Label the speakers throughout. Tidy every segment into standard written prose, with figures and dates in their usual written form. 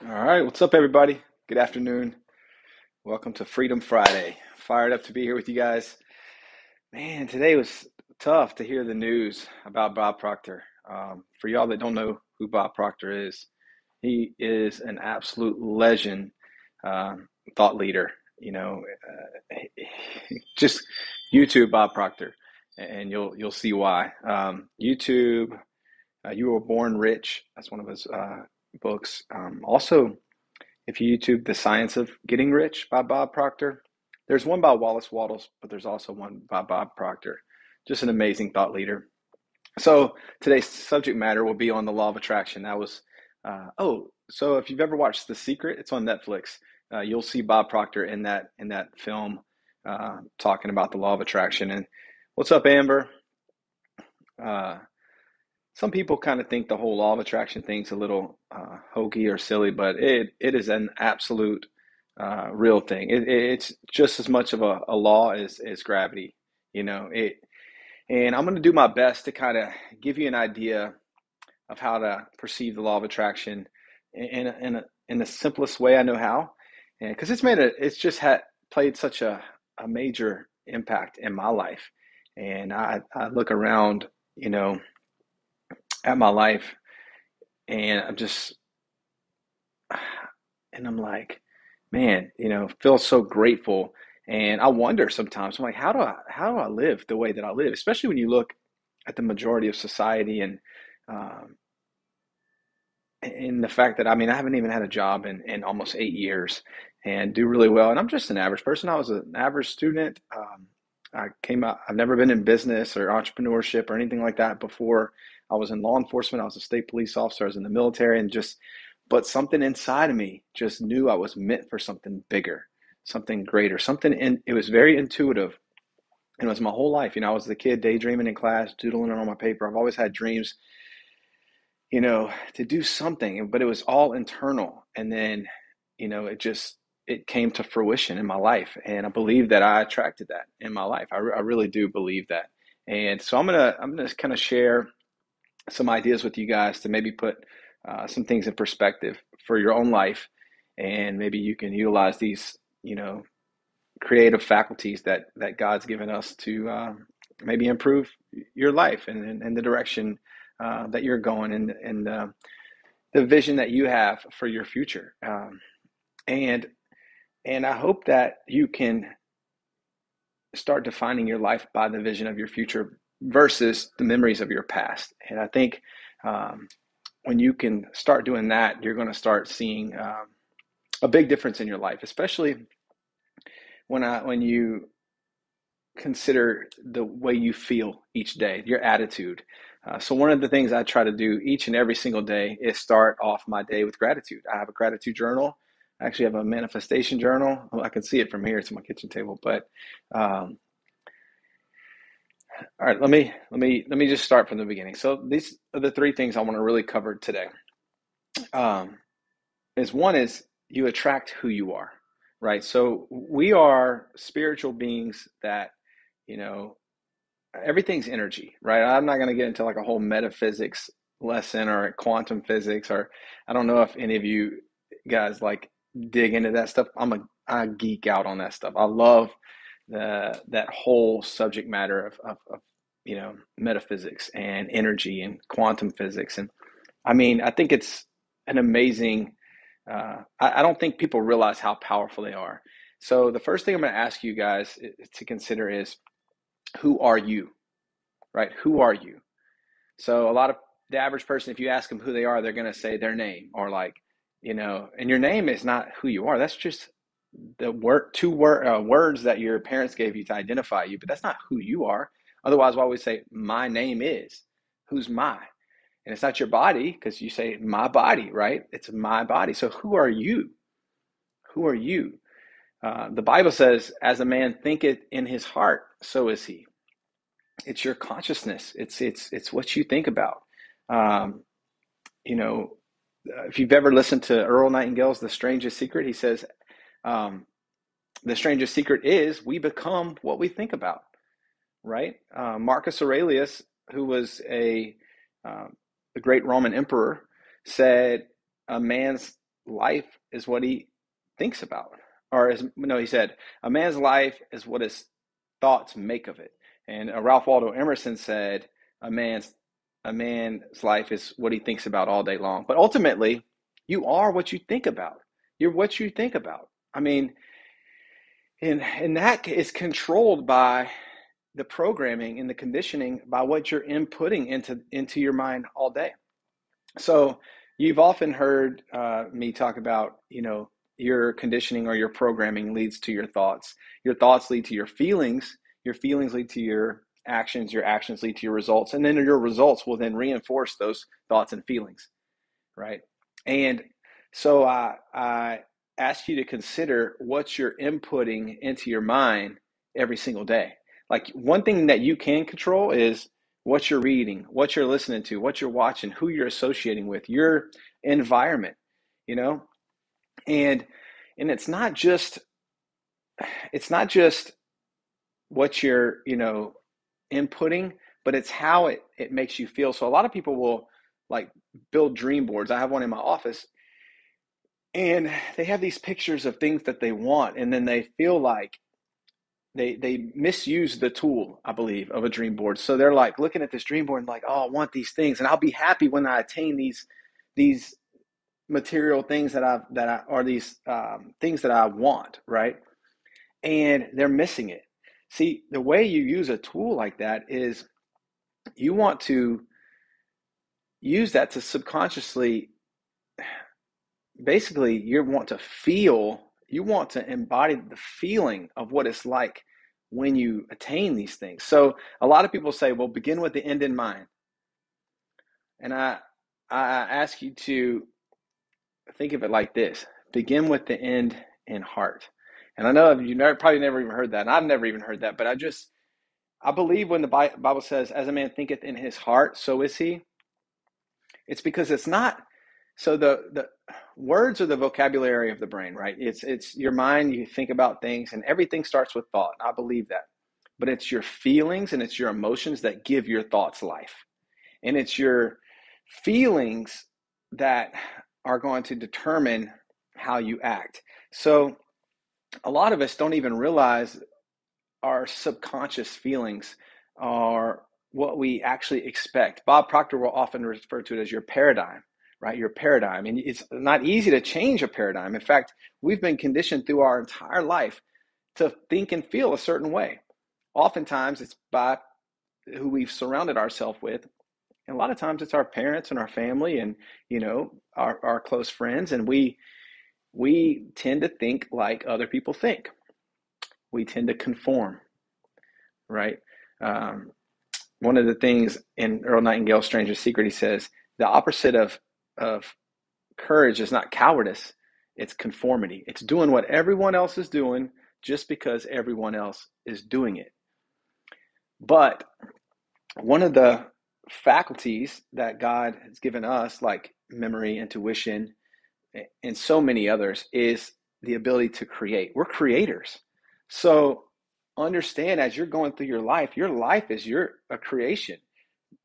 Speaker 1: All right, what's up, everybody? Good afternoon. Welcome to Freedom Friday. Fired up to be here with you guys. Man, today was tough to hear the news about Bob Proctor. For y'all that don't know who Bob Proctor is, he is an absolute legend, thought leader. You know, just YouTube Bob Proctor, and you'll see why. YouTube, You Were Born Rich. That's one of his books. Also, if you YouTube The Science of Getting Rich by Bob Proctor, there's one by Wallace Wattles, but there's also one by Bob Proctor. Just an amazing thought leader. So today's subject matter will be on the law of attraction. So if you've ever watched The Secret, it's on Netflix. You'll see Bob Proctor in that film talking about the law of attraction. And what's up, Amber? Uh, some people kind of think the whole law of attraction thing's a little hokey or silly, but it is an absolute real thing. It's just as much of a law as gravity, you know. And I'm going to do my best to kind of give you an idea of how to perceive the law of attraction in the simplest way I know how, and because it's just had played such a major impact in my life, and I look around, you know, at my life, and I'm like, man, feel so grateful. And I wonder sometimes, I'm like, how do I live the way that I live? Especially when you look at the majority of society um, and the fact that, I mean, I haven't even had a job in almost 8 years and do really well. And I'm just an average person. I was an average student. I've never been in business or entrepreneurship or anything like that before. I was in law enforcement. I was a state police officer. I was in the military, but something inside of me just knew I was meant for something bigger, something greater, it was very intuitive. And it was my whole life. I was the kid daydreaming in class, doodling on my paper. I've always had dreams, to do something, but it was all internal. And then, it came to fruition in my life. And I believe that I attracted that in my life. I really do believe that. And so I'm gonna kind of share some ideas with you guys to maybe put some things in perspective for your own life, and maybe you can utilize these, creative faculties that God's given us to maybe improve your life and the direction that you're going and the vision that you have for your future. And and I hope that you can start defining your life by the vision of your future versus the memories of your past. And I think um, when you can start doing that, you're going to start seeing a big difference in your life, especially when you consider the way you feel each day, your attitude. So one of the things I try to do each and every single day is start off my day with gratitude. I have a gratitude journal. I actually have a manifestation journal. Well, I can see it from here. It's on my kitchen table. But all right, let me just start from the beginning. So these are the three things I want to really cover today. Um, is you attract who you are, right? So we are spiritual beings that, you know, everything's energy, right? I'm not going to get into like a whole metaphysics lesson or quantum physics, or I don't know if any of you guys like dig into that stuff. I geek out on that stuff. I love that whole subject matter of metaphysics and energy and quantum physics. And I mean, I think it's an amazing. I don't think people realize how powerful they are. So the first thing I'm going to ask you guys to consider is, who are you? Right? Who are you? So a lot of the average person, if you ask them who they are, they're going to say their name, or like, and your name is not who you are. That's just the words that your parents gave you to identify you, but that's not who you are. Otherwise, why would we say my name is? Who's my? And it's not your body, because you say my body, right? It's my body. So who are you? Who are you? The Bible says, as a man thinketh in his heart, so is he. It's your consciousness. It's what you think about. Um, you know, if you've ever listened to Earl Nightingale's The Strangest Secret, he says, um, the strangest secret is we become what we think about, right? Marcus Aurelius, who was a great Roman emperor, said a man's life is what he thinks about. Or he said, a man's life is what his thoughts make of it. And Ralph Waldo Emerson said, a man's a man's life is what he thinks about all day long. But ultimately, you are what you think about. You're what you think about. I mean, and that is controlled by the programming and the conditioning by what you're inputting into your mind all day. So you've often heard me talk about, your conditioning or your programming leads to your thoughts. Your thoughts lead to your feelings. Your feelings lead to your actions. Your actions lead to your results. And then your results will then reinforce those thoughts and feelings, right? And so I ask you to consider what you're inputting into your mind every single day. Like, one thing that you can control is what you're reading, what you're listening to, what you're watching, who you're associating with, your environment, you know? And it's not just what you're, inputting, but it's how it makes you feel. So a lot of people will like build dream boards. I have one in my office, and they have these pictures of things that they want, and then they feel like they misuse the tool, I believe, of a dream board. So they're like looking at this dream board and like, oh, I want these things, and I'll be happy when I attain these material things these things that I want, right? And they're missing it. See, the way you use a tool like that is you want to use that to subconsciously, basically, you want to embody the feeling of what it's like when you attain these things. So a lot of people say, well, begin with the end in mind. And I ask you to think of it like this: begin with the end in heart. And I know probably never even heard that, and I've never even heard that, but I believe when the Bible says, as a man thinketh in his heart, so is he. It's because it's not, so the words are the vocabulary of the brain, right? It's your mind, you think about things, and everything starts with thought. I believe that. But it's your feelings and it's your emotions that give your thoughts life. And it's your feelings that are going to determine how you act. So a lot of us don't even realize our subconscious feelings are what we actually expect. Bob Proctor will often refer to it as your paradigm, right? Your paradigm. And it's not easy to change a paradigm. In fact, we've been conditioned through our entire life to think and feel a certain way. Oftentimes it's by who we've surrounded ourselves with. And a lot of times it's our parents and our family and, our close friends. And we tend to think like other people think. We tend to conform, right? One of the things in Earl Nightingale's Stranger's Secret, he says, the opposite of courage is not cowardice, it's conformity. It's doing what everyone else is doing just because everyone else is doing it. But one of the faculties that God has given us, like memory, intuition, and so many others, is the ability to create. We're creators. So understand, as you're going through your life is a creation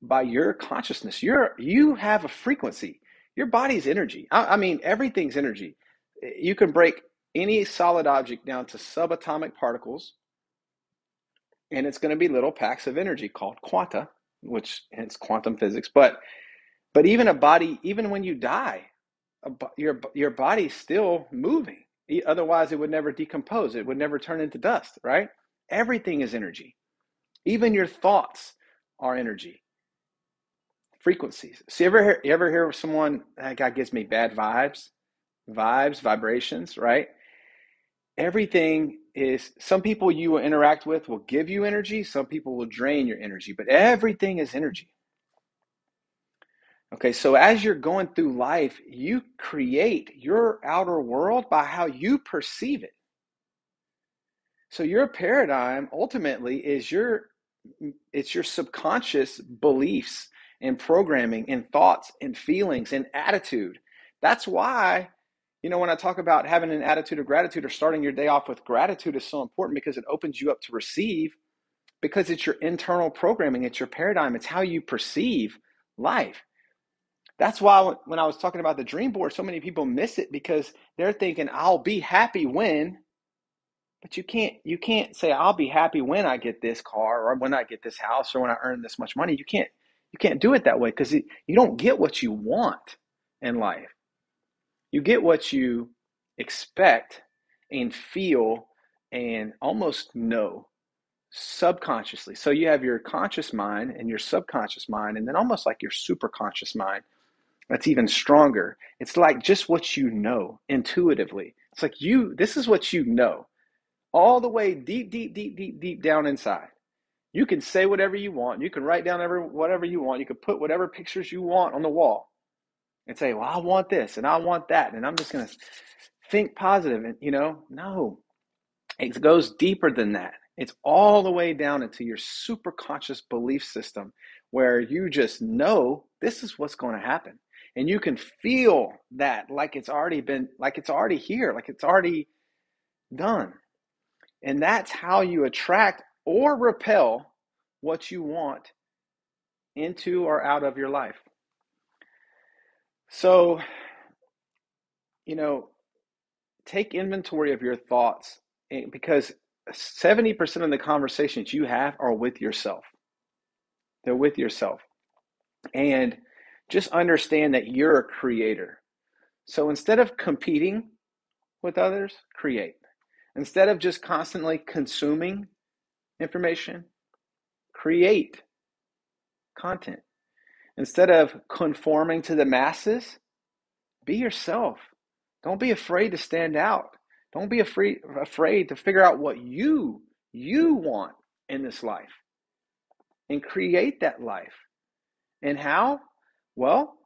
Speaker 1: by your consciousness. You have a frequency. Your body's energy. I mean, everything's energy. You can break any solid object down to subatomic particles, and it's going to be little packs of energy called quanta, which hence quantum physics. But even a body, even when you die, your body's still moving. Otherwise, it would never decompose. It would never turn into dust, right? Everything is energy. Even your thoughts are energy. Frequencies. So you ever hear of someone, that guy gives me bad vibes, vibrations, right? Everything is, some people you will interact with will give you energy, some people will drain your energy, but everything is energy. Okay, so as you're going through life, you create your outer world by how you perceive it. So your paradigm ultimately is your subconscious beliefs and programming and thoughts and feelings and attitude. That's why, when I talk about having an attitude of gratitude or starting your day off with gratitude is so important, because it opens you up to receive, because it's your internal programming, it's your paradigm, it's how you perceive life. That's why when I was talking about the dream board, so many people miss it because they're thinking, I'll be happy when, but you can't say I'll be happy when I get this car or when I get this house or when I earn this much money. You can't do it that way because you don't get what you want in life. You get what you expect and feel and almost know subconsciously. So you have your conscious mind and your subconscious mind, and then almost like your superconscious mind that's even stronger. It's like just what you know intuitively. It's like this is what you know, all the way deep, deep, deep, deep, deep down inside. You can say whatever you want. You can write down whatever you want. You can put whatever pictures you want on the wall and say, well, I want this and I want that. And I'm just going to think positive. And, no, it goes deeper than that. It's all the way down into your superconscious belief system where you just know this is what's going to happen. And you can feel that like it's already here, like it's already done. And that's how you attract or repel what you want into or out of your life. So, take inventory of your thoughts because 70% of the conversations you have are with yourself. They're with yourself. And just understand that you're a creator. So instead of competing with others, create. Instead of just constantly consuming information, create content. Instead of conforming to the masses, be yourself. Don't be afraid to stand out. Don't be afraid to figure out what you want in this life and create that life. And how? Well,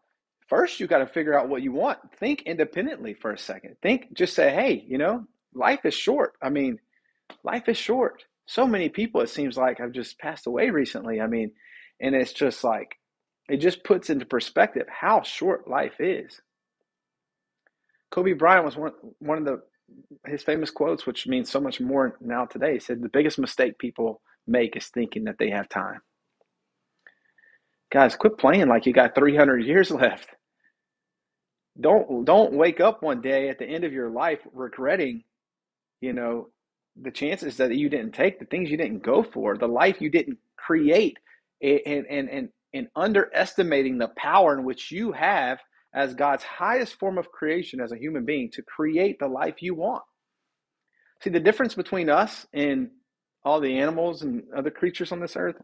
Speaker 1: first you got to figure out what you want. Think independently for a second. Just say, hey, life is short. I mean, life is short. So many people, it seems like, have just passed away recently. I mean, and it's just like, it just puts into perspective how short life is. Kobe Bryant was one of his famous quotes, which means so much more now today. He said, the biggest mistake people make is thinking that they have time. Guys, quit playing like you got 300 years left. Don't wake up one day at the end of your life regretting, the chances that you didn't take, the things you didn't go for, the life you didn't create, and underestimating the power in which you have as God's highest form of creation as a human being to create the life you want. See, the difference between us and all the animals and other creatures on this earth,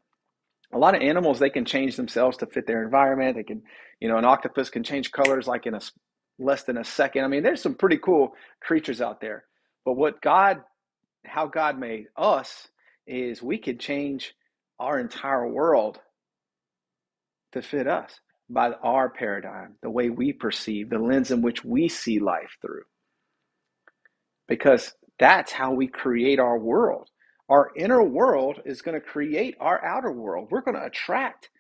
Speaker 1: a lot of animals, they can change themselves to fit their environment. They can, an octopus can change colors like in less than a second. I mean, there's some pretty cool creatures out there. But how God made us is we could change our entire world to fit us by our paradigm, the way we perceive, the lens in which we see life through. Because that's how we create our world. Our inner world is going to create our outer world. We're going to attract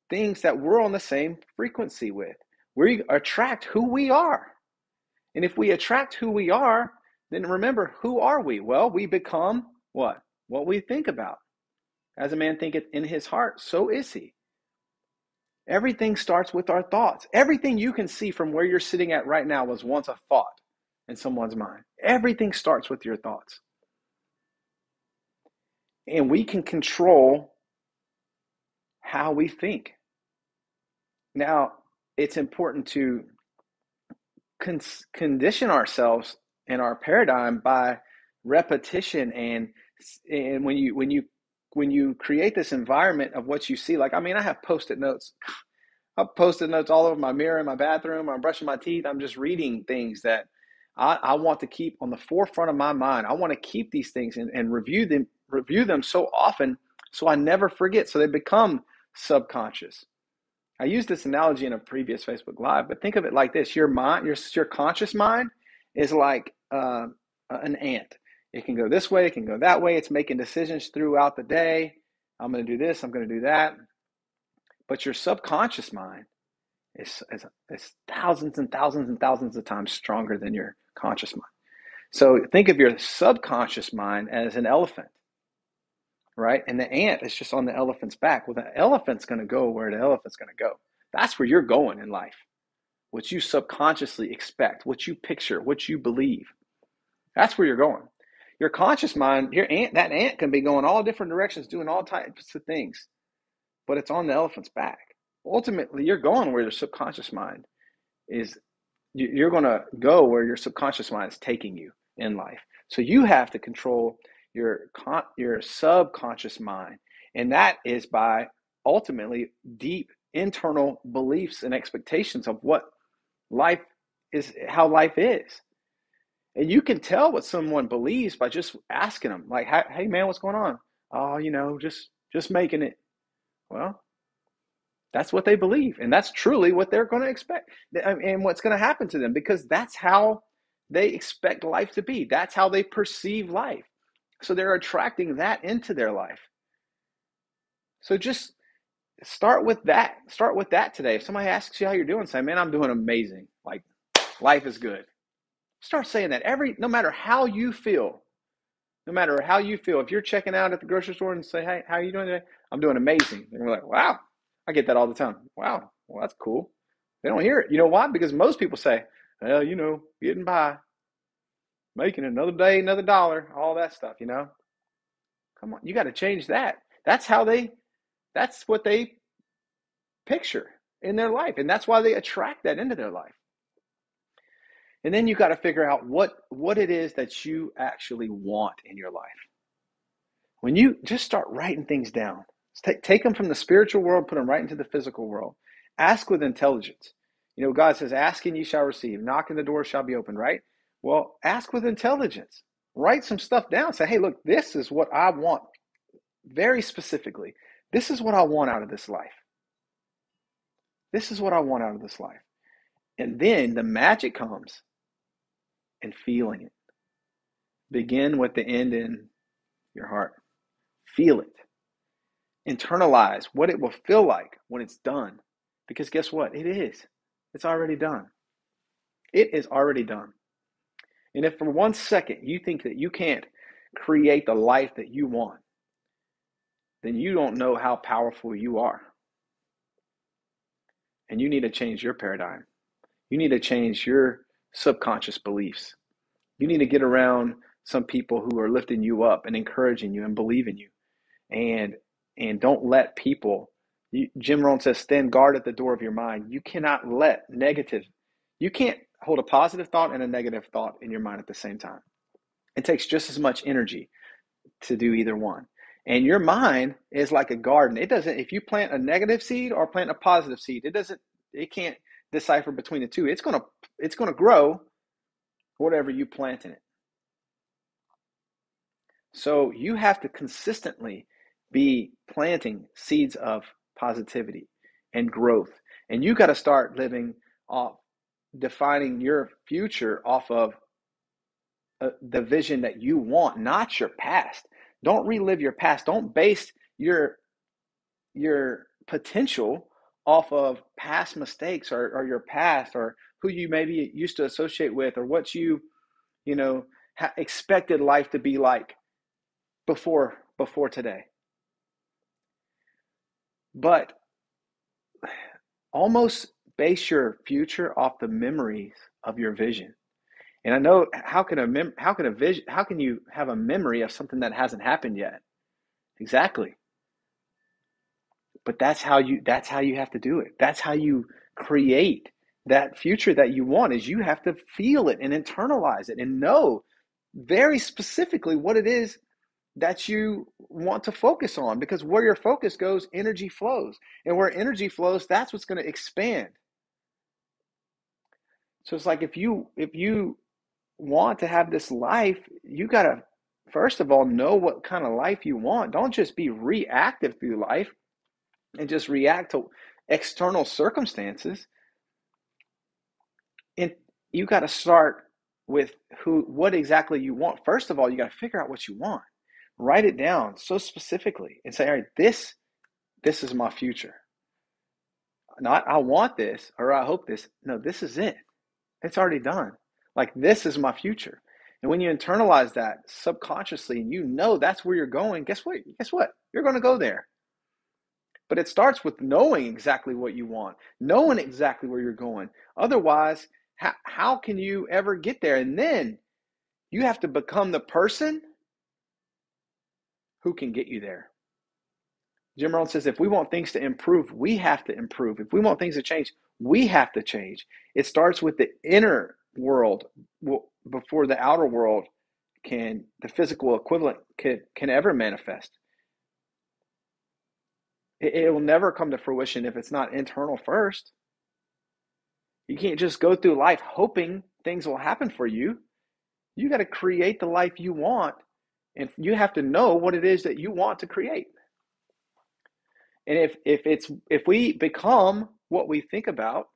Speaker 1: things that we're on the same frequency with. We attract who we are. And if we attract who we are, then remember, who are we? Well, we become what? What we think about. As a man thinketh in his heart, so is he. Everything starts with our thoughts. Everything you can see from where you're sitting at right now was once a thought in someone's mind. Everything starts with your thoughts. And we can control how we think. Now, it's important to condition ourselves in our paradigm by repetition, and when you create this environment of what you see, like, I mean, I have post-it notes. I've post-it notes all over my mirror in my bathroom. I'm brushing my teeth. I'm just reading things that I want to keep on the forefront of my mind. I want to keep these things and review them so often so I never forget, so they become subconscious. I used this analogy in a previous Facebook Live, but think of it like this. Your mind, your conscious mind is like an ant. It can go this way, it can go that way. It's making decisions throughout the day. I'm going to do this, I'm going to do that. But your subconscious mind is thousands and thousands and thousands of times stronger than your conscious mind. So think of your subconscious mind as an elephant, right? And the ant is just on the elephant's back. Well, the elephant's going to go where the elephant's going to go. That's where you're going in life. What you subconsciously expect, what you picture, what you believe. That's where you're going. Your conscious mind, that ant can be going all different directions, doing all types of things, but it's on the elephant's back. Ultimately, you're going where your subconscious mind is. You're going to go where your subconscious mind is taking you in life. So you have to control your subconscious mind, and that is by ultimately deep internal beliefs and expectations of what life is, how life is. And you can tell what someone believes by just asking them, like, "Hey, man, what's going on?" "Oh, just making it." Well, that's what they believe, and that's truly what they're going to expect, and what's going to happen to them, because that's how they expect life to be. That's how they perceive life. So they're attracting that into their life. So just start with that. Start with that today. If somebody asks you how you're doing, say, "Man, I'm doing amazing. Like, life is good." Start saying that no matter how you feel. No matter how you feel. If you're checking out at the grocery store and say, "Hey, how are you doing today?" "I'm doing amazing." And we're like, "Wow." I get that all the time. "Wow, well, that's cool." They don't hear it. You know why? Because most people say, "Well, getting by, making another day, another dollar," all that stuff. Come on, you got to change that. That's what they picture in their life. And that's why they attract that into their life. And then you got to figure out what it is that you actually want in your life. When you just start writing things down, take them from the spiritual world, put them right into the physical world. Ask with intelligence. God says, "Ask and ye shall receive. Knock and the door shall be open," right? Well, ask with intelligence. Write some stuff down. Say, "Hey, look, this is what I want." Very specifically, this is what I want out of this life. This is what I want out of this life. And then the magic comes in feeling it. Begin with the end in your heart. Feel it. Internalize what it will feel like when it's done. Because guess what? It is. It's already done. It is already done. And if for 1 second you think that you can't create the life that you want, then you don't know how powerful you are. And you need to change your paradigm. You need to change your subconscious beliefs. You need to get around some people who are lifting you up and encouraging you and believe in you. And don't let people, Jim Rohn says, stand guard at the door of your mind. You cannot you can't hold a positive thought and a negative thought in your mind at the same time. It takes just as much energy to do either one. And your mind is like a garden. If you plant a negative seed or plant a positive seed, it can't decipher between the two. It's going to grow whatever you plant in it. So you have to consistently be planting seeds of positivity and growth. And you got to start living off, defining your future off of the vision that you want, not your past. Don't relive your past. Don't base your potential off of past mistakes or your past, or who you maybe used to associate with, or what you expected life to be like before today. But almost base your future off the memories of your vision. And I know, how can you have a memory of something that hasn't happened yet? Exactly. But that's how you have to do it. That's how you create that future that you want, is you have to feel it and internalize it and know very specifically what it is that you want to focus on, because where your focus goes, energy flows. And where energy flows, that's what's going to expand. So it's like, if you want to have this life, you got to first of all know what kind of life you want. Don't just be reactive through life and just react to external circumstances. And you got to start with what exactly you want. First of all, you got to figure out what you want. Write it down so specifically and say, all right, this is my future. Not I want this or I hope this. No, this is it. It's already done. Like, this is my future. And when you internalize that subconsciously and that's where you're going, guess what? You're going to go there. But it starts with knowing exactly what you want, knowing exactly where you're going. Otherwise, how can you ever get there? And then you have to become the person who can get you there. Jim Rohn says if we want things to improve, we have to improve. If we want things to change, we have to change. It starts with the inner world before the outer world the physical equivalent can ever manifest. It will never come to fruition if it's not internal first. You can't just go through life hoping things will happen for you. You got to create the life you want, and you have to know what it is that you want to create. And if we become what we think about,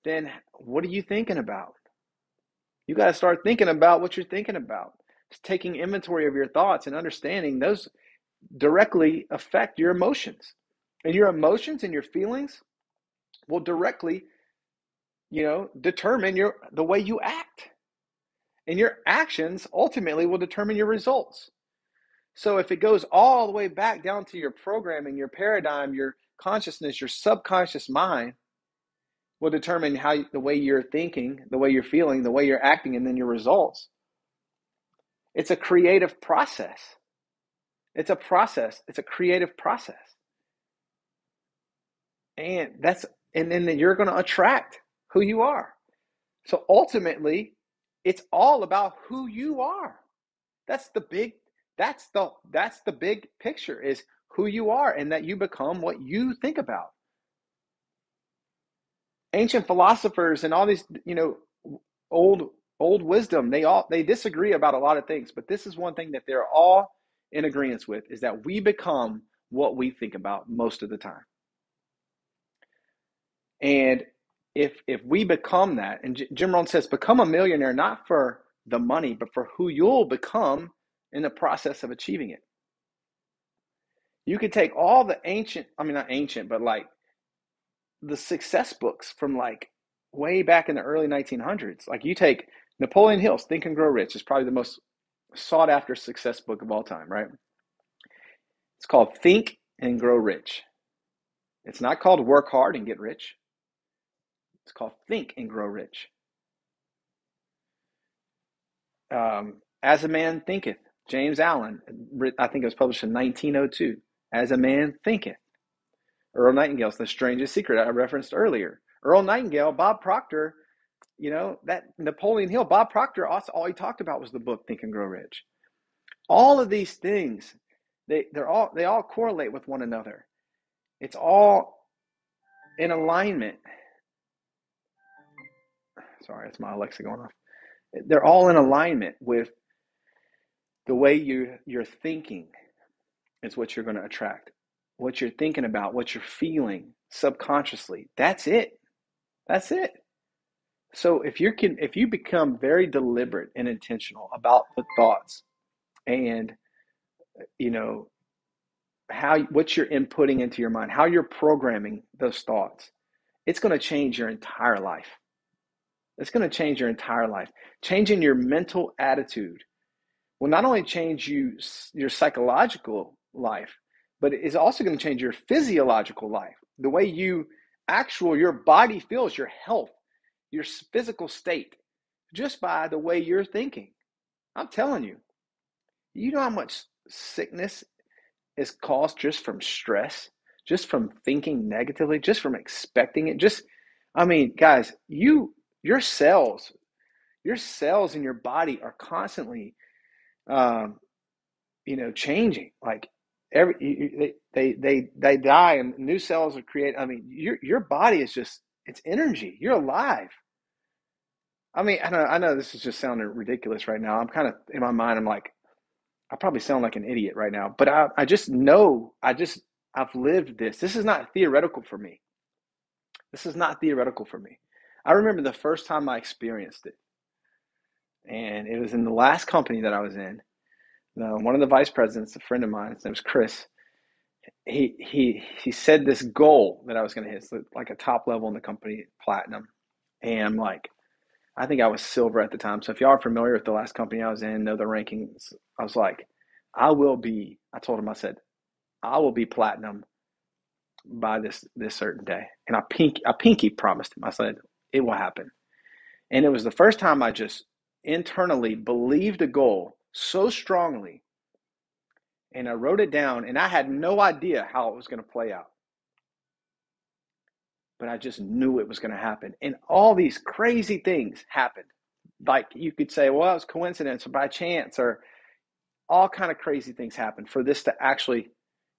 Speaker 1: then what are you thinking about? You got to start thinking about what you're thinking about. It's taking inventory of your thoughts and understanding those directly affect your emotions. And your emotions and your feelings will directly, determine the way you act. And your actions ultimately will determine your results. So if it goes all the way back down to your programming, your paradigm, your consciousness, your subconscious mind will determine the way you're thinking, the way you're feeling, the way you're acting, and then your results. It's a creative process. It's a process. It's a creative process. And then you're going to attract who you are. So ultimately, it's all about who you are. That's the big picture, is who you are, and that you become what you think about. Ancient philosophers and all these, old wisdom, they disagree about a lot of things, but this is one thing that they're all in agreement with, is that we become what we think about most of the time. And if we become that, and Jim Rohn says, become a millionaire not for the money, but for who you'll become in the process of achieving it. You could take all the not ancient, but like the success books from like way back in the early 1900s. Like you take Napoleon Hill's Think and Grow Rich, is probably the most sought after success book of all time, right? It's called Think and Grow Rich. It's not called Work Hard and Get Rich. It's called Think and Grow Rich. As a Man Thinketh, James Allen, I think it was published in 1902. As a Man Thinketh. Earl Nightingale's The Strangest Secret I referenced earlier. Earl Nightingale, Bob Proctor, that Napoleon Hill, Bob Proctor, all he talked about was the book Think and Grow Rich. All of these things, they all correlate with one another. It's all in alignment. Sorry, that's my Alexa going off. They're all in alignment with the way you're thinking is what you're going to attract. What you're thinking about, what you're feeling subconsciously. That's it. That's it. So if you become very deliberate and intentional about the thoughts, and what you're inputting into your mind, how you're programming those thoughts, it's going to change your entire life. It's going to change your entire life. Changing your mental attitude will not only change your psychological life, but it is also going to change your physiological life. The way your body feels, your health, your physical state, just by the way you're thinking. I'm telling you, you know how much sickness is caused just from stress, just from thinking negatively, just from expecting it. Guys, your cells in your body are constantly, changing. Like they die and new cells are created. Your body is it's energy. You're alive. I know this is just sounding ridiculous right now. I'm kind of in my mind. I'm like, I probably sound like an idiot right now, but I just know I've lived this. This is not theoretical for me. This is not theoretical for me. I remember the first time I experienced it, and it was in the last company that I was in. One of the vice presidents, a friend of mine, his name was Chris. He said this goal that I was going to hit, like a top level in the company, platinum, and I'm like, I think I was silver at the time. So if y'all are familiar with the last company I was in, know the rankings, I was like, I told him, I said, I will be platinum by this certain day. And I pinky promised him. I said, it will happen. And it was the first time I just internally believed a goal so strongly. And I wrote it down, and I had no idea how it was going to play out. But I just knew it was going to happen. And all these crazy things happened. Like you could say, well, it was coincidence or by chance, or all kind of crazy things happened for this to actually,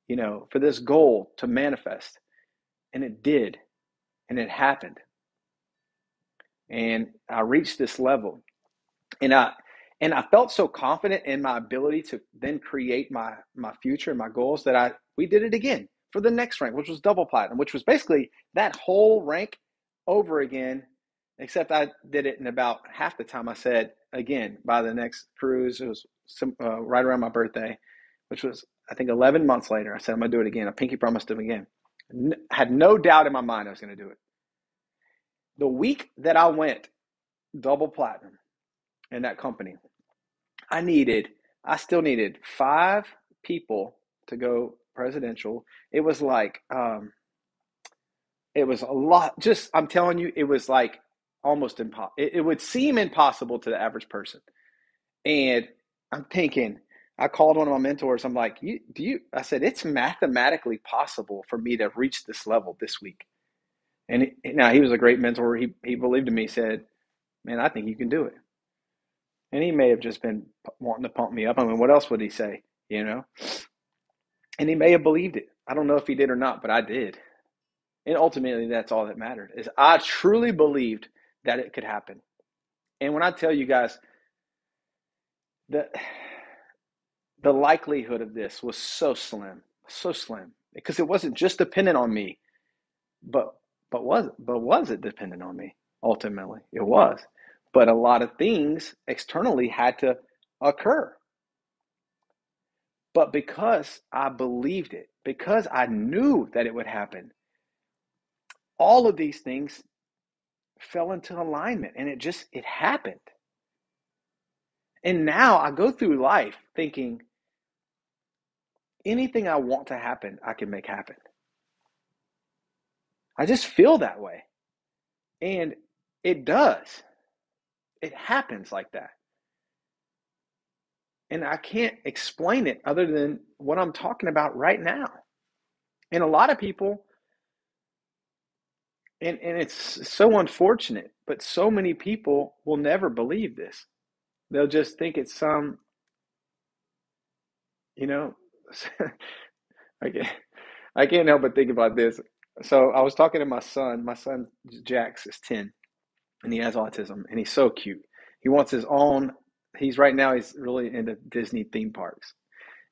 Speaker 1: for this goal to manifest. And it did. And it happened. And I reached this level. And I felt so confident in my ability to then create my future and my goals that we did it again for the next rank, which was double platinum, which was basically that whole rank over again, except I did it in about half the time. I said again by the next cruise. It was right around my birthday, which was I think 11 months later. I said I'm gonna do it again. I pinky promised him again. Had no doubt in my mind I was gonna do it. The week that I went double platinum in that company, I still needed 5 people to go presidential. It was like, it was a lot. Just, I'm telling you, it was like almost impossible. It would seem impossible to the average person. And I'm thinking, I called one of my mentors. I'm like, I said, it's mathematically possible for me to reach this level this week. And now he was a great mentor. He believed in me, said, man, I think you can do it. And he may have just been wanting to pump me up. I mean, what else would he say, And he may have believed it. I don't know if he did or not, but I did. And ultimately, that's all that mattered, is I truly believed that it could happen. And when I tell you guys, the likelihood of this was so slim, because it wasn't just dependent on me, but was it dependent on me? Ultimately, it was. But a lot of things externally had to occur. But because I believed it, because I knew that it would happen, all of these things fell into alignment, and it happened. And now I go through life thinking anything I want to happen, I can make happen. I just feel that way. And it does. It happens like that. And I can't explain it other than what I'm talking about right now. And a lot of people, and it's so unfortunate, but so many people will never believe this. They'll just think it's some, you know, I can't help but think about this. So I was talking to my son. My son Jax is 10, and he has autism, and he's so cute. He wants his own. He's really into Disney theme parks,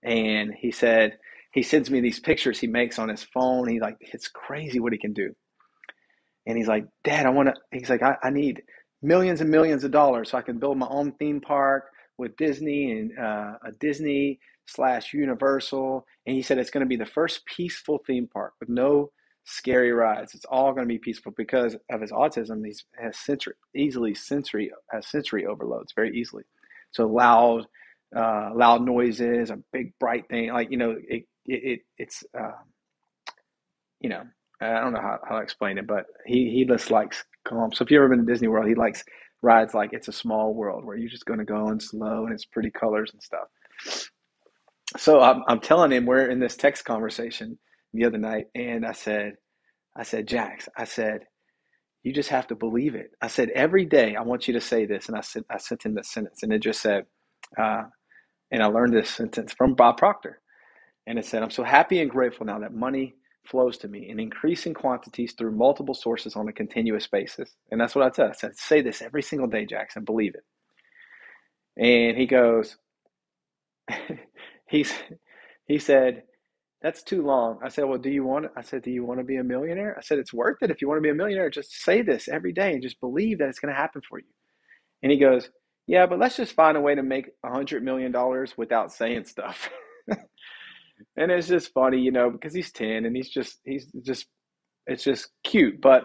Speaker 1: and he said he sends me these pictures he makes on his phone. It's crazy what he can do. And he's like, Dad, he's like, I need millions and millions of dollars so I can build my own theme park with Disney and a Disney slash Universal. And he said it's going to be the first peaceful theme park with no scary rides. It's all going to be peaceful because of his autism. He has sensory overloads very easily. So loud noises, a big bright thing, it's I don't know how to explain it, but he just likes calm. So if you've ever been to Disney World, he likes rides like It's a Small World, where you're just going to go in slow and it's pretty colors and stuff. So I'm telling him, we're in this text conversation the other night, and I said, Jax, I said, you just have to believe it. I said, every day I want you to say this, and I sent him this sentence, and it just said, and I learned this sentence from Bob Proctor, and it said, I'm so happy and grateful now that money flows to me in increasing quantities through multiple sources on a continuous basis. And that's what I said. I said, say this every single day, Jackson, believe it. And he goes, he said, that's too long. I said, well, do you want to be a millionaire? I said, it's worth it. If you want to be a millionaire, just say this every day and just believe that it's going to happen for you. And he goes, yeah, but let's just find a way to make $100 million without saying stuff. And it's just funny, because he's 10 and he's just, it's just cute. But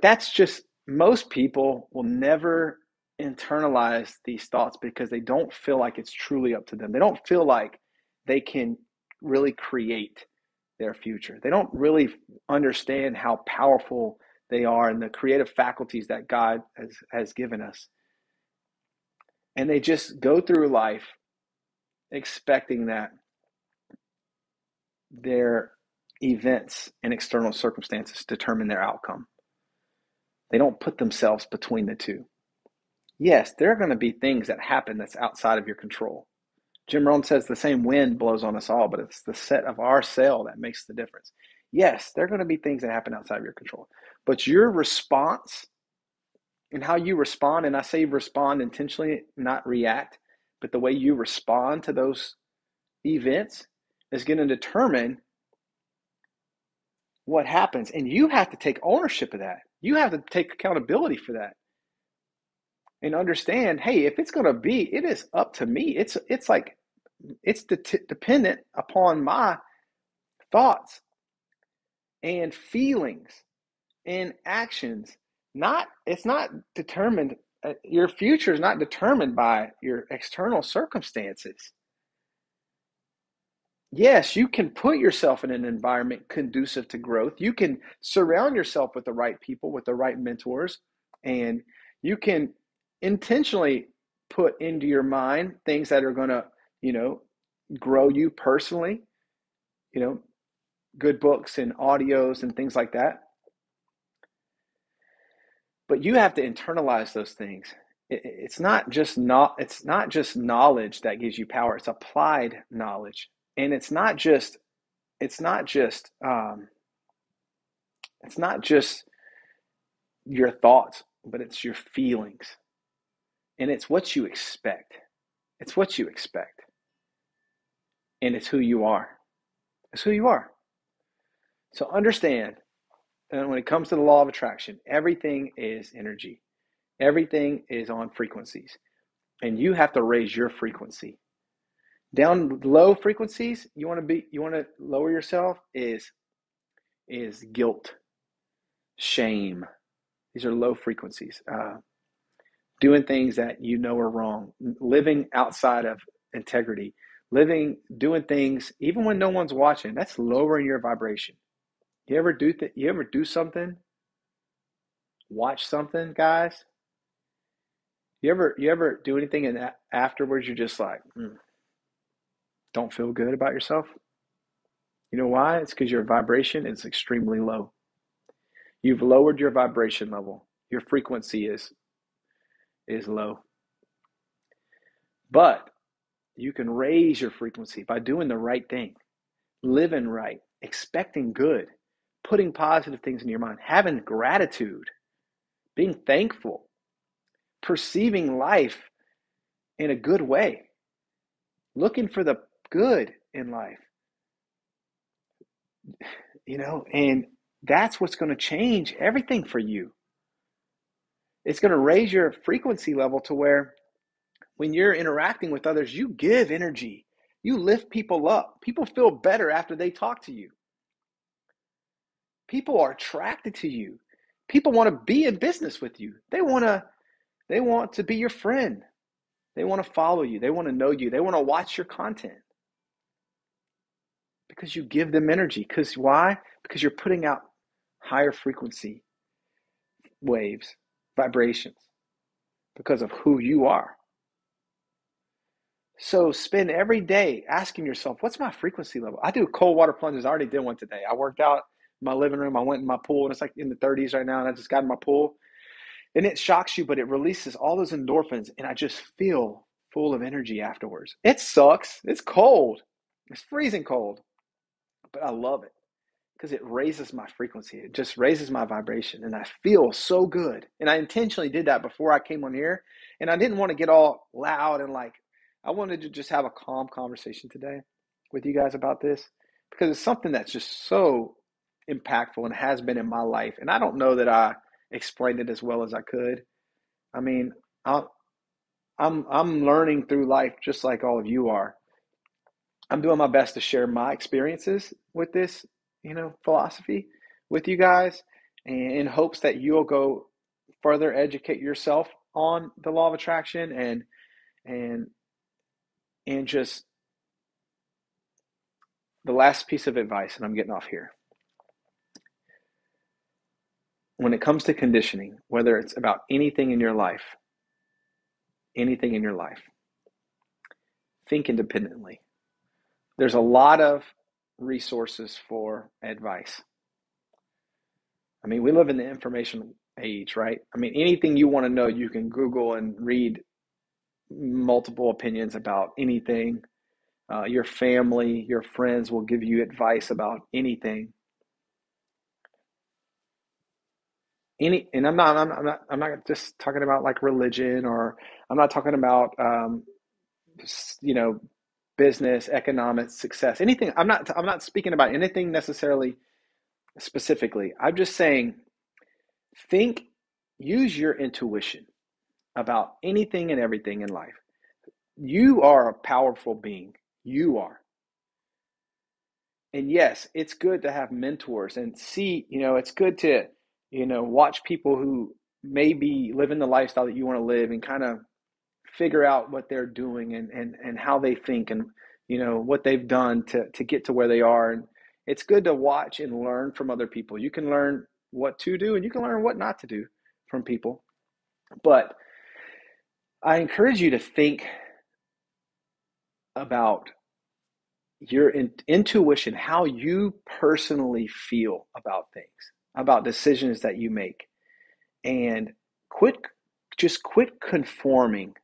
Speaker 1: that's just, most people will never internalize these thoughts because they don't feel like it's truly up to them. They don't feel like they can really create their future. They don't really understand how powerful they are and the creative faculties that God has given us. And they just go through life expecting that their events and external circumstances determine their outcome. They don't put themselves between the two. Yes, there are going to be things that happen that's outside of your control. Jim Rohn says the same wind blows on us all, but it's the set of our sail that makes the difference. Yes, there are going to be things that happen outside of your control, but your response and how you respond, and I say respond intentionally, not react, but the way you respond to those events is going to determine what happens. And you have to take ownership of that. You have to take accountability for that and understand, hey, if it's going to be, it is up to me. It's dependent upon my thoughts and feelings and actions. It's not determined. Your future is not determined by your external circumstances. Yes, you can put yourself in an environment conducive to growth. You can surround yourself with the right people, with the right mentors, and you can intentionally put into your mind things that are going to, grow you personally, good books and audios and things like that. But you have to internalize those things. It's not just knowledge that gives you power. It's applied knowledge, and it's not just your thoughts, but it's your feelings, and it's what you expect. It's what you expect, and it's who you are. It's who you are. So understand, and when it comes to the law of attraction, everything is energy. Everything is on frequencies, and you have to raise your frequency. Down low frequencies, you want to lower yourself is guilt, shame. These are low frequencies. Doing things that you know are wrong, living outside of integrity, doing things even when no one's watching. That's lowering your vibration. You ever do something? Watch something, guys? You ever do anything and afterwards you're just like, don't feel good about yourself? You know why? It's because your vibration is extremely low. You've lowered your vibration level. Your frequency is low. But you can raise your frequency by doing the right thing, living right, expecting good, putting positive things in your mind, having gratitude, being thankful, perceiving life in a good way, looking for the good in life, and that's what's going to change everything for you. It's going to raise your frequency level to where when you're interacting with others, you give energy. You lift people up. People feel better after they talk to you. People are attracted to you. People want to be in business with you. They want to be your friend. They want to follow you. They want to know you. They want to watch your content. Because you give them energy. Because why? Because you're putting out higher frequency waves, vibrations, because of who you are. So spend every day asking yourself, what's my frequency level? I do cold water plunges. I already did one today. I worked out in my living room. I went in my pool, and it's like in the 30s right now, and I just got in my pool. And it shocks you, but it releases all those endorphins, and I just feel full of energy afterwards. It sucks. It's cold. It's freezing cold, but I love it because it raises my frequency. It just raises my vibration, and I feel so good. And I intentionally did that before I came on here, and I didn't want to get all loud and I wanted to just have a calm conversation today with you guys about this because it's something that's just so impactful and has been in my life. And I don't know that I explained it as well as I could. I mean, I'm learning through life just like all of you are. I'm doing my best to share my experiences with this, philosophy with you guys, and in hopes that you'll go further educate yourself on the law of attraction and just the last piece of advice, and I'm getting off here. When it comes to conditioning, whether it's about anything in your life, think independently. There's a lot of resources for advice. I mean, we live in the information age, right? I mean, anything you want to know, you can Google and read multiple opinions about anything. Your family, your friends will give you advice about anything. And I'm not just talking about like religion, or I'm not talking about, you know, business, economics, success, anything. I'm not speaking about anything necessarily specifically. I'm just saying, think, use your intuition about anything and everything in life. You are a powerful being. You are. And yes, it's good to have mentors and see, it's good to, watch people who maybe live in the lifestyle that you want to live, and kind of figure out what they're doing, and how they think, and, what they've done to get to where they are. And it's good to watch and learn from other people. You can learn what to do, and you can learn what not to do from people. But I encourage you to think about your intuition, how you personally feel about things, about decisions that you make, and quit, just quit conforming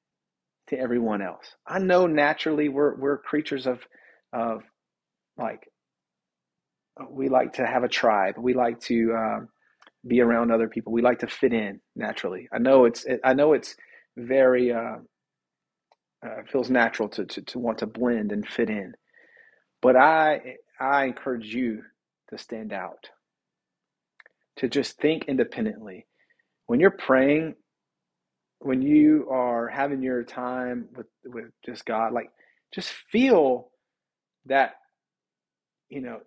Speaker 1: to everyone else. I know naturally we're creatures of like, we like to have a tribe. We like to be around other people. We like to fit in naturally. I know it's very feels natural to want to blend and fit in. But I encourage you to stand out, to just think independently. When you're praying, when you are having your time with just God, like, just feel that,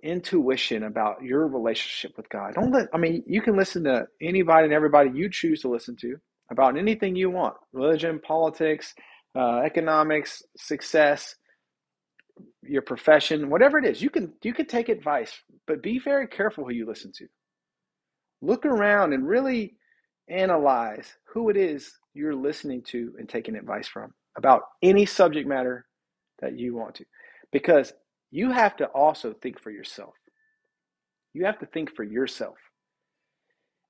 Speaker 1: intuition about your relationship with God. I mean, you can listen to anybody and everybody you choose to listen to about anything you want: religion, politics, economics, success, your profession, whatever it is. You can take advice, but be very careful who you listen to. Look around and really analyze who it is you're listening to and taking advice from about any subject matter that you want to. Because you have to also think for yourself. You have to think for yourself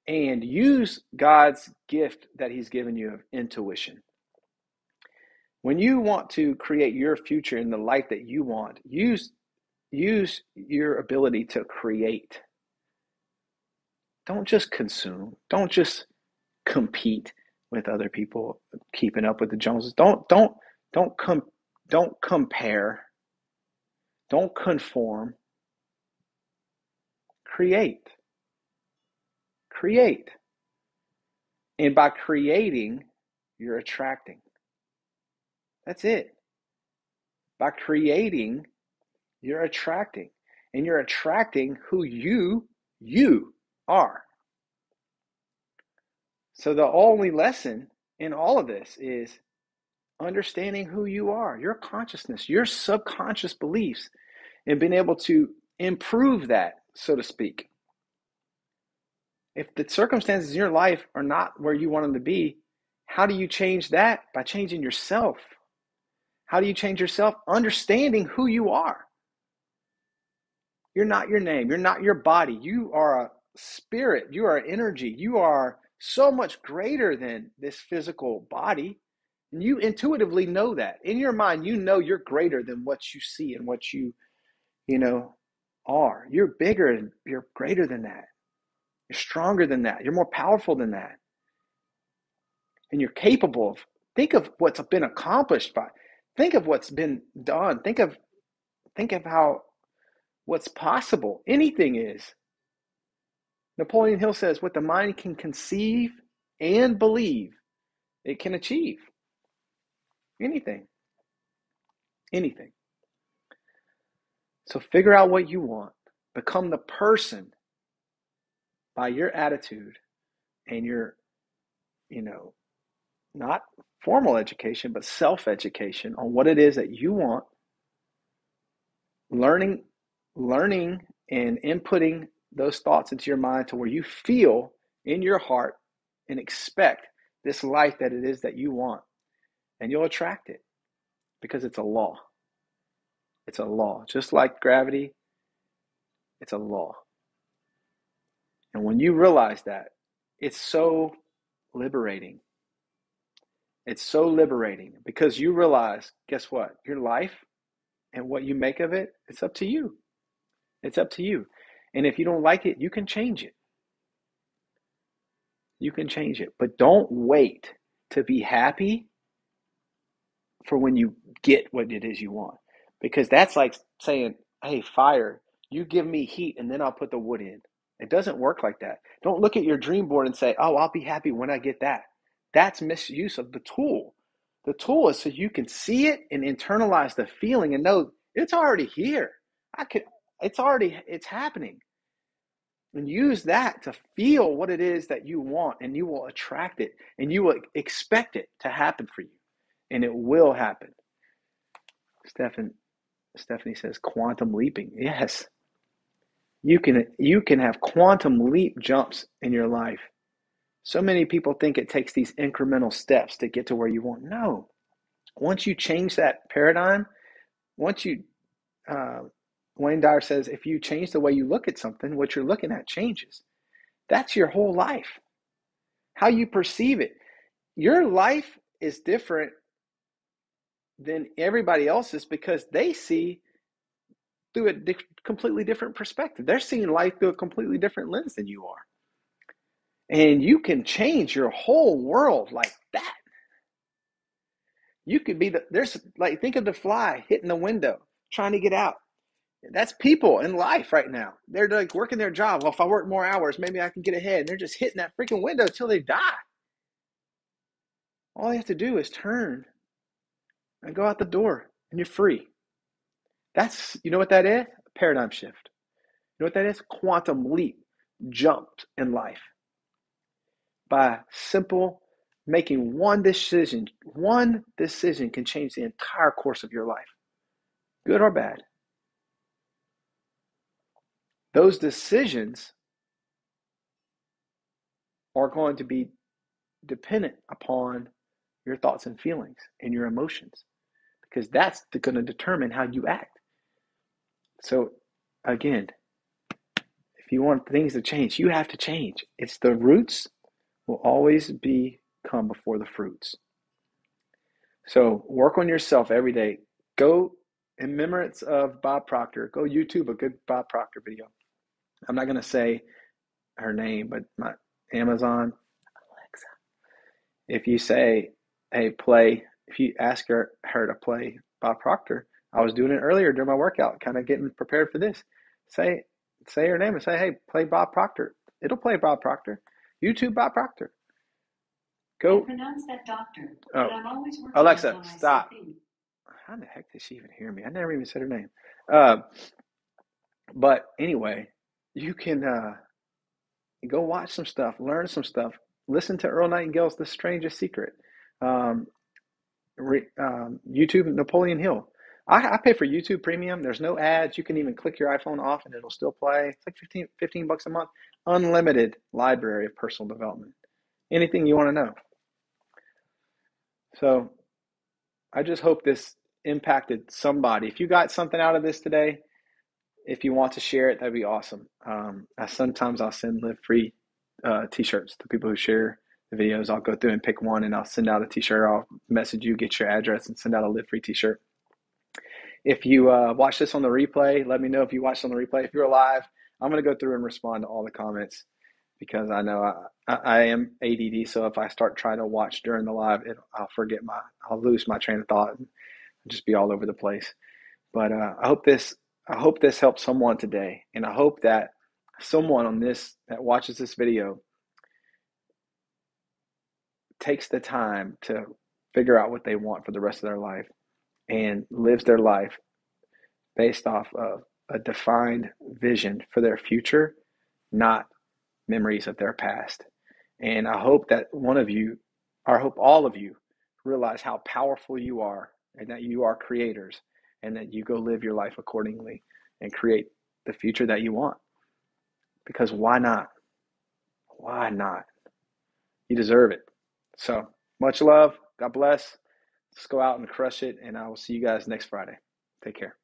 Speaker 1: and use God's gift that He's given you of intuition. When you want to create your future in the life that you want, use your ability to create. Don't just consume. Don't just compete with other people, keeping up with the Joneses. Don't compare. Don't conform. Create. Create. And by creating, you're attracting. That's it. By creating, you're attracting. And you're attracting who you are. So the only lesson in all of this is understanding who you are, your consciousness, your subconscious beliefs, and being able to improve that, so to speak. If the circumstances in your life are not where you want them to be, how do you change that? By changing yourself. How do you change yourself? Understanding who you are. You're not your name. You're not your body. You are a spirit. You are energy. You are so much greater than this physical body. And you intuitively know that. In your mind, you know you're greater than what you see and what you are. You're bigger and you're greater than that. You're stronger than that. You're more powerful than that. And you're capable of, think of what's been accomplished think of what's been done. Think of how, what's possible. Anything is. Napoleon Hill says, what the mind can conceive and believe, it can achieve. Anything. Anything. So figure out what you want. Become the person by your attitude and your, not formal education, but self-education on what it is that you want. Learning learning and inputting those thoughts into your mind to where you feel in your heart and expect this life that it is that you want. And you'll attract it because it's a law. It's a law. Just like gravity, it's a law. And when you realize that, it's so liberating. It's so liberating because you realize, guess what? Your life and what you make of it, it's up to you. It's up to you. And if you don't like it, you can change it. You can change it. But don't wait to be happy for when you get what it is you want. Because that's like saying, hey, fire, you give me heat and then I'll put the wood in. It doesn't work like that. Don't look at your dream board and say, oh, I'll be happy when I get that. That's misuse of the tool. The tool is so you can see it and internalize the feeling and know it's already here. It's happening. And use that to feel what it is that you want, and you will attract it and you will expect it to happen for you. And it will happen. Stephanie says quantum leaping. Yes. You can have quantum leap jumps in your life. So many people think it takes these incremental steps to get to where you want. No. Once you change that paradigm, once you Wayne Dyer says if you change the way you look at something, what you're looking at changes. That's your whole life. How you perceive it. Your life is different than everybody else's because they see through a completely different perspective. They're seeing life through a completely different lens than you are. And you can change your whole world like that. You could be think of the fly hitting the window, trying to get out. That's people in life right now. They're like working their job. Well, if I work more hours, maybe I can get ahead. And they're just hitting that freaking window until they die. All you have to do is turn and go out the door and you're free. You know what that is? A paradigm shift. You know what that is? Quantum leap, jumped in life. By simple making one decision can change the entire course of your life, good or bad. Those decisions are going to be dependent upon your thoughts and feelings and your emotions, because that's going to determine how you act. So again, if you want things to change, you have to change. It's the roots will always come before the fruits. So work on yourself every day. Go in remembrance of Bob Proctor. Go YouTube a good Bob Proctor video. I'm not going to say her name, but my Amazon Alexa. If you say, hey, if you ask her to play Bob Proctor, I was doing it earlier during my workout, kind of getting prepared for this. Say her name and say, hey, play Bob Proctor. It'll play Bob Proctor. YouTube Bob Proctor. Go.
Speaker 2: I pronounce that doctor,
Speaker 1: but
Speaker 2: I'm always working
Speaker 1: Alexa,
Speaker 2: on
Speaker 1: stop. How the heck did she even hear me? I never even said her name. But anyway, you can go watch some stuff, learn some stuff, listen to Earl Nightingale's The Strangest Secret, YouTube Napoleon Hill. I pay for YouTube Premium. There's no ads. You can even click your iPhone off and it'll still play. It's like $15 a month. Unlimited library of personal development. Anything you want to know. So I just hope this impacted somebody. If you got something out of this today, if you want to share it, that'd be awesome. Sometimes I'll send live free t-shirts to people who share the videos. I'll go through and pick one and I'll send out a t-shirt. I'll message you, get your address, and send out a live free t-shirt. If you watch this on the replay, let me know if you watched on the replay. If you're live, I'm going to go through and respond to all the comments because I know I am ADD. So if I start trying to watch during the live, I'll lose my train of thought and just be all over the place. But I hope this helps someone today, and I hope that someone that watches this video takes the time to figure out what they want for the rest of their life and lives their life based off of a defined vision for their future, not memories of their past. And I hope that I hope all of you realize how powerful you are and that you are creators and that you go live your life accordingly and create the future that you want. Because why not? Why not? You deserve it. So much love. God bless. Let's go out and crush it. And I will see you guys next Friday. Take care.